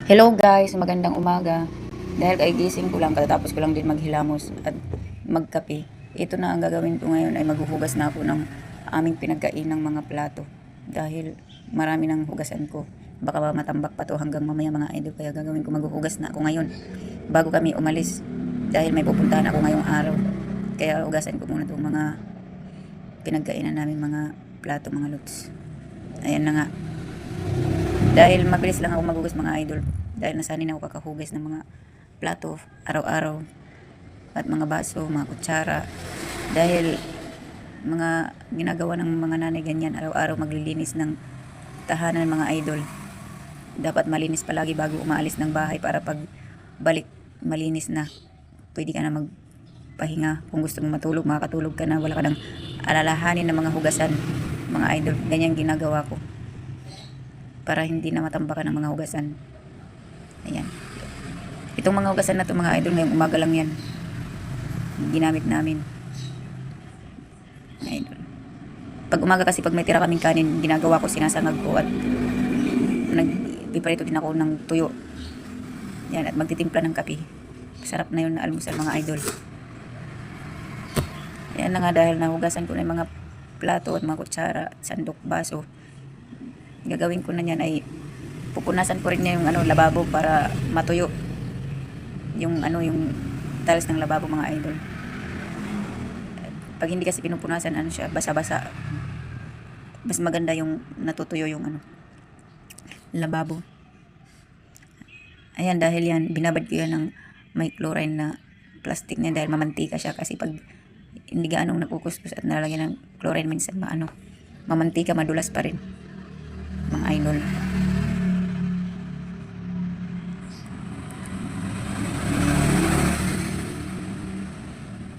Hello guys, magandang umaga. Dahil kaigising ko lang, katatapos ko lang din maghilamos at magkape. Ito na ang gagawin ko ngayon ay maghuhugas na ako ng aming pinagkainang mga plato. Dahil marami ng hugasan ko. Baka matambak pa to hanggang mamaya mga idol. Kaya gagawin ko maghuhugas na ako ngayon bago kami umalis. Dahil may pupuntahan ako ngayong araw. Kaya hugasan ko muna itong mga pinagkainan namin mga plato mga lods. Ayan na nga. Dahil mabilis lang ako maghugas mga idol. Dahil nasanay na ako kakahugas ng mga plato araw-araw. At mga baso, mga kutsara. Dahil mga ginagawa ng mga nanay ganyan, araw-araw maglilinis ng tahanan ng mga idol. Dapat malinis palagi bago umaalis ng bahay para pag balik malinis na. Pwede ka na magpahinga. Kung gusto mo matulog, makakatulog ka na. Wala ka nang alalahanin ng mga hugasan mga idol. Ganyan ginagawa ko para hindi na matambakan ng mga hugasan. Ayan. Itong mga hugasan na to mga idol, ngayong umaga lang yan ginamit namin. Idol. Pag umaga kasi pag may tira kaming kanin, ginagawa ko, sinasangag ko at nagpiparito din ako ng tuyo. Yan, at magtitimpla ng kape. Sarap na yun na almusal mga idol. Yan na nga, dahil nahugasan ko na yung mga plato at mga kutsara, sandok, baso. Gagawin ko na yan ay pupunasan ko rin niya yung lababo para matuyo yung yung tiles ng lababo mga idol. Pag hindi kasi pinupunasan siya basa-basa, mas maganda yung natutuyo yung lababo. Ayan, dahil yan binabad ko yan ng may chlorine na plastic niya dahil mamantika siya, kasi pag hindi gaanong nakukuskus at nalagyan ng chlorine minsan mamantika, madulas pa rin mga idol.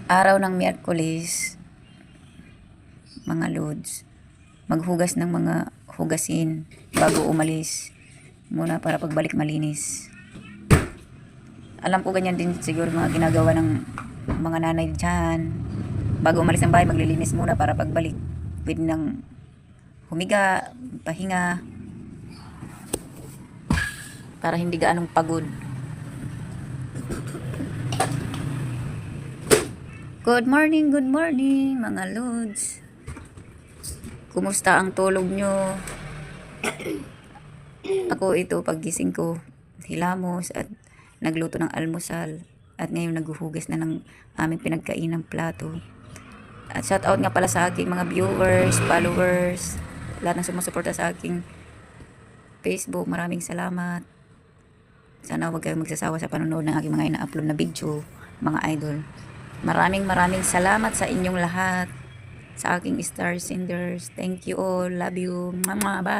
Araw ng Miyerkules mga lods, maghugas ng mga hugasin bago umalis muna para pagbalik malinis. Alam ko ganyan din siguro mga ginagawa ng mga nanay dyan. Bago umalis ng bahay, maglilinis muna para pagbalik pwede nang humiga, pahinga, para hindi gaanong pagod. Good morning mga lods. Kumusta ang tulog nyo? Ako ito, paggising ko, hilamos at nagluto ng almusal. At ngayon naghuhugas na ng aming pinagkainang plato. At shout out nga pala sa aking mga viewers, followers, lahat ng sumusuporta sa aking Facebook. Maraming salamat. Sana huwag kayong magsasawa sa panonood ng aking mga ina-upload na video mga idol. Maraming salamat sa inyong lahat, sa aking star senders. Thank you all. Love you. Mama. Bye.